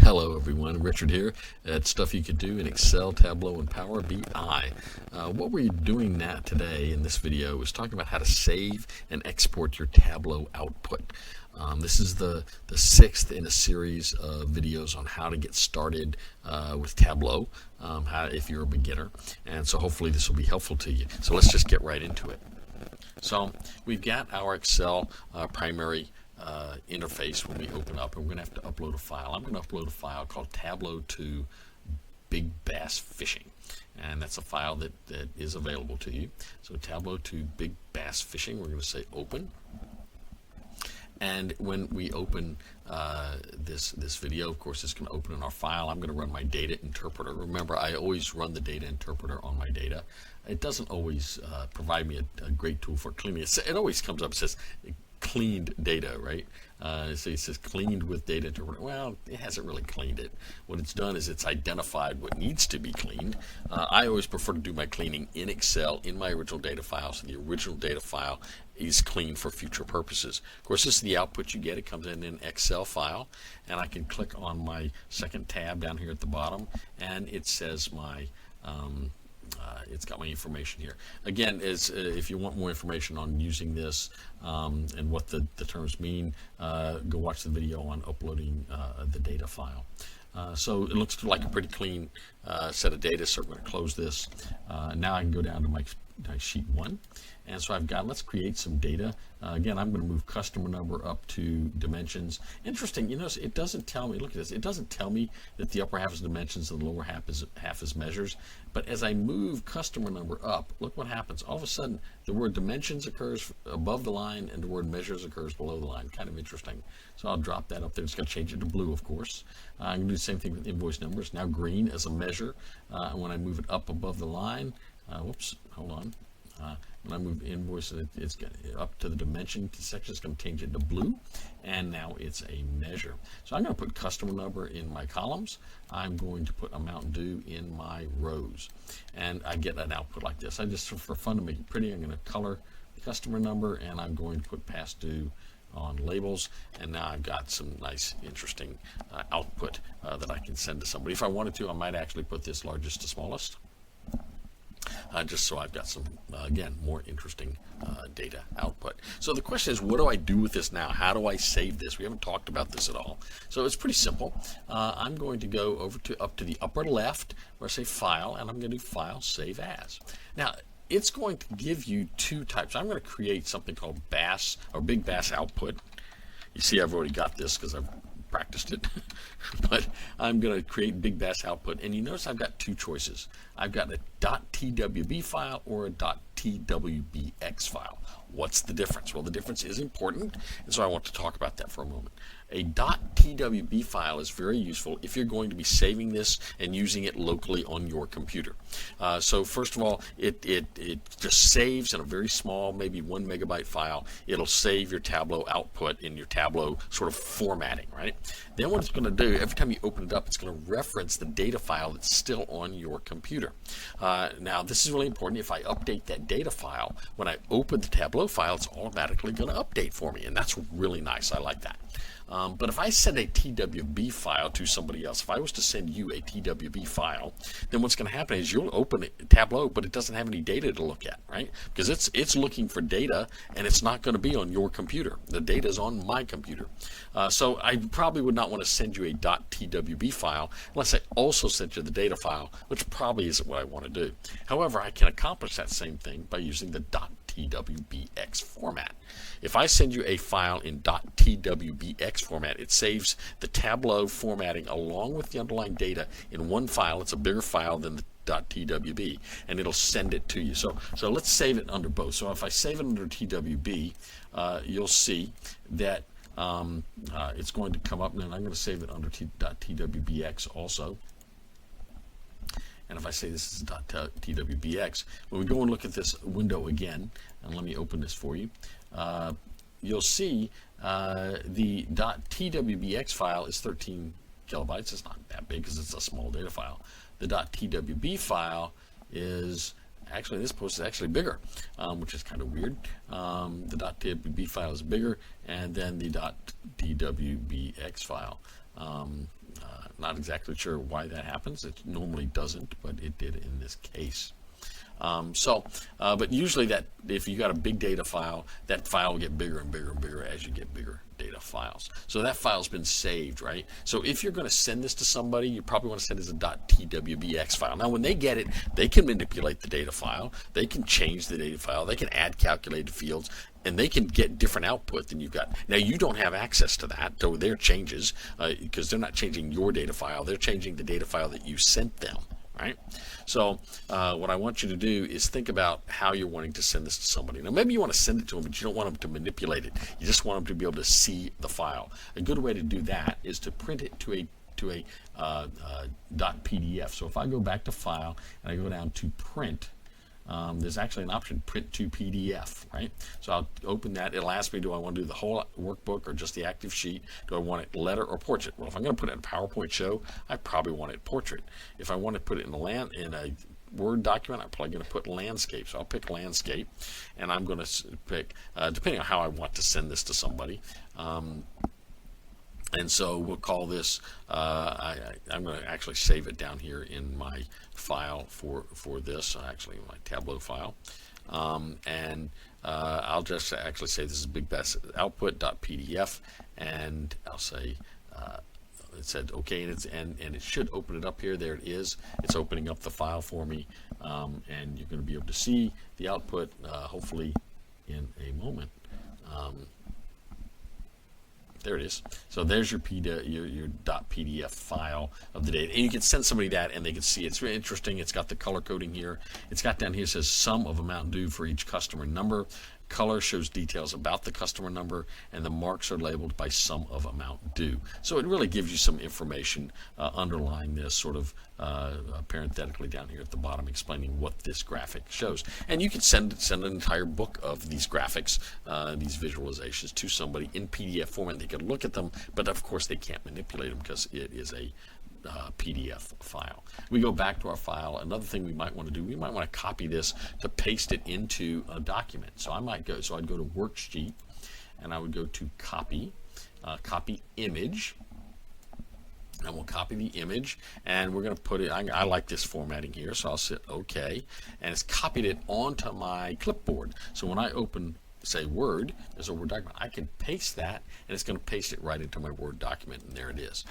Hello everyone, Richard here at Stuff You Could Do in Excel, Tableau, and Power BI. What we're doing now today in this video is talking about how to save and export your Tableau output. This is the sixth in a series of videos on how to get started with Tableau if you're a beginner, and so hopefully this will be helpful to you. So let's just get right into it. So we've got our Excel primary interface when we open up, and we're going to have to upload a file. I'm going to upload a file called Tableau to Big Bass Fishing, and that's a file that is available to you. So Tableau to Big Bass Fishing, we're going to say open. And when we open this video, of course, it's going to open in our file. I'm going to run my data interpreter. Remember, I always run the data interpreter on my data. It doesn't always provide me a great tool for cleaning it. It always comes up, it says cleaned data, right? So it says cleaned with data interpreter. Well, it hasn't really cleaned it. What it's done is it's identified what needs to be cleaned. I always prefer to do my cleaning in Excel in my original data file, so the original data file is cleaned for future purposes. Of course, this is the output you get. It comes in an Excel file, and I can click on my second tab down here at the bottom, and it says my it's got my information here. Again, if you want more information on using this and what the terms mean, go watch the video on uploading the data file. So it looks like a pretty clean set of data, so I'm going to close this. Now I can go down to my sheet 1, and so I've got, let's create some data. Again, I'm going to move customer number up to dimensions. Interesting, you notice it doesn't tell me, look at this, it doesn't tell me that the upper half is dimensions and the lower half is measures, but as I move customer number up, look what happens. All of a sudden, the word dimensions occurs above the line and the word measures occurs below the line. Kind of interesting. So I'll drop that up there. It's going to change it to blue, of course. I'm going to do the same thing with invoice numbers. Now green as a measure. And when I move it up above the line, whoops, hold on. When I move invoice, it's up to the dimension section. It's going to change it to blue, and now it's a measure. So I'm going to put customer number in my columns. I'm going to put amount due in my rows, and I get an output like this. I just, for fun to make it pretty, I'm going to color the customer number, and I'm going to put past due on labels, and now I've got some nice, interesting output that I can send to somebody. If I wanted to, I might actually put this largest to smallest. Just so I've got some, again, more interesting data output. So the question is, what do I do with this now? How do I save this? We haven't talked about this at all. So it's pretty simple. I'm going to go over to up to the upper left where I say File, and I'm going to do File, Save As. Now, it's going to give you two types. I'm going to create something called Bass or Big Bass Output. You see, I've already got this because I've practiced it, but I'm going to create Big Bass Output, and you notice I've got two choices. I've got a .twb file or a .twbx file. What's the difference? Well, the difference is important, and so I want to talk about that for a moment. A .twb file is very useful if you're going to be saving this and using it locally on your computer. So first of all, it just saves in a very small, maybe 1 megabyte file. It'll save your Tableau output in your Tableau sort of formatting, right? Then what it's going to do, every time you open it up, it's going to reference the data file that's still on your computer. Now, this is really important. If I update that data file, when I open the Tableau file, it's automatically going to update for me, and that's really nice. I like that. But if I send a TWB file to somebody else, if I was to send you a TWB file, then what's going to happen is you'll open Tableau, but it doesn't have any data to look at, right? Because it's looking for data, and it's not going to be on your computer. The data is on my computer. So I probably would not want to send you a .twb file unless I also sent you the data file, which probably isn't what I want to do. However, I can accomplish that same thing by using the .twbx format. If I send you a file in .twbx format, it saves the Tableau formatting along with the underlying data in one file. It's a bigger file than the .twb, and it'll send it to you. So let's save it under both. So if I save it under TWB, you'll see that it's going to come up, and I'm going to save it under .twbx also. And if I say this is .twbx, when we go and look at this window again, and let me open this for you, you'll see the .twbx file is 13 kilobytes. It's not that big because it's a small data file. The .twb file is actually this post is actually bigger, which is kind of weird. The .twb file is bigger, and then the .dwbx file. Not exactly sure why that happens. It normally doesn't, but it did in this case. But usually that if you got a big data file, that file will get bigger and bigger and bigger as you get bigger data files. So that file's been saved, right? So if you're going to send this to somebody, you probably want to send it as a .twbx file. Now when they get it, they can manipulate the data file, they can change the data file, they can add calculated fields, and they can get different output than you've got. Now you don't have access to that, so their changes, because they're not changing your data file, they're changing the data file that you sent them. Right? So what I want you to do is think about how you're wanting to send this to somebody. Now maybe you want to send it to them, but you don't want them to manipulate it. You just want them to be able to see the file. A good way to do that is to print it to a .pdf. So if I go back to File and I go down to Print, there's actually an option, Print to PDF, right? So I'll open that. It'll ask me, do I want to do the whole workbook or just the active sheet? Do I want it letter or portrait? Well, if I'm going to put it in a PowerPoint show, I probably want it portrait. If I want to put it in a Word document, I'm probably going to put landscape. So I'll pick landscape, and I'm going to pick, depending on how I want to send this to somebody. And so we'll call this, I'm going to actually save it down here in my file for this, actually in my Tableau file. I'll just actually say this is big best output.pdf, and I'll say it said okay, and it should open it up here. There it is. It's opening up the file for me, and you're going to be able to see the output hopefully in a moment. There it is. So there's your .pdf file of the data. And you can send somebody that and they can see it. It's really interesting. It's got the color coding here. It's got down here, it says sum of amount due for each customer number. Color shows details about the customer number, and the marks are labeled by sum of amount due. So it really gives you some information underlying this, sort of parenthetically down here at the bottom, explaining what this graphic shows. And you can send an entire book of these graphics, these visualizations, to somebody in PDF format. They can look at them, but of course they can't manipulate them because it is a PDF file. We go back to our file. Another thing we might want to do, we might want to copy this to paste it into a document. So I'd go to Worksheet, and I would go to Copy, Copy Image, and we'll copy the image, and we're going to put it, I like this formatting here, so I'll hit OK, and it's copied it onto my clipboard. So when I open, say, Word, there's a Word document, I can paste that, and it's going to paste it right into my Word document, and there it is.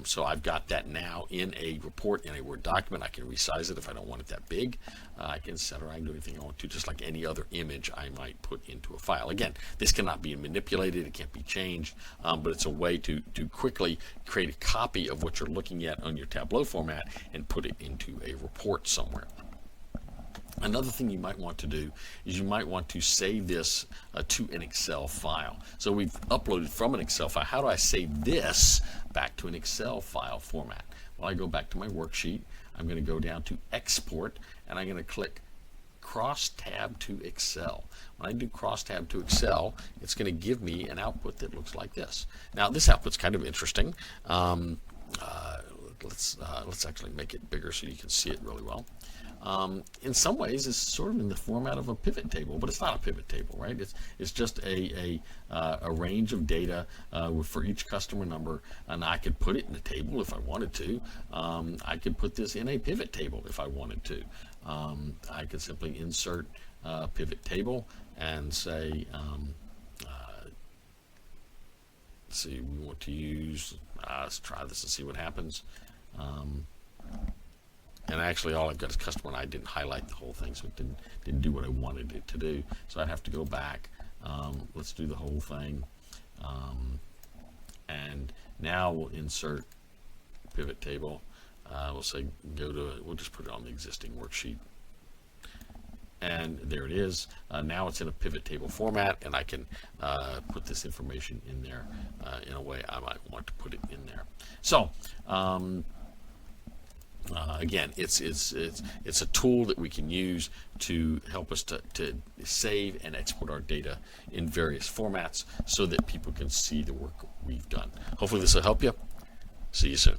So I've got that now in a report, in a Word document. I can resize it if I don't want it that big. I can center, I can do anything I want to, just like any other image I might put into a file. Again, this cannot be manipulated, it can't be changed, but it's a way to quickly create a copy of what you're looking at on your Tableau format and put it into a report somewhere. Another thing you might want to do is you might want to save this to an Excel file. So we've uploaded from an Excel file. How do I save this back to an Excel file format? Well, I go back to my worksheet. I'm going to go down to Export, and I'm going to click Cross-Tab to Excel. When I do Cross-Tab to Excel, it's going to give me an output that looks like this. Now, this output's kind of interesting. Let's actually make it bigger so you can see it really well. In some ways, it's sort of in the format of a pivot table, but it's not a pivot table, right? It's just a range of data for each customer number, and I could put it in a table if I wanted to. I could put this in a pivot table if I wanted to. I could simply insert pivot table and say, let's see, we want to use, let's try this and see what happens. And actually all I've got is customer, and I didn't highlight the whole thing, so it didn't do what I wanted it to do. So I'd have to go back. Let's do the whole thing. And now we'll insert pivot table. We'll say we'll just put it on the existing worksheet. And there it is. Now it's in a pivot table format, and I can put this information in there in a way I might want to put it in there. So again, it's a tool that we can use to help us to save and export our data in various formats so that people can see the work we've done. Hopefully this will help you. See you soon.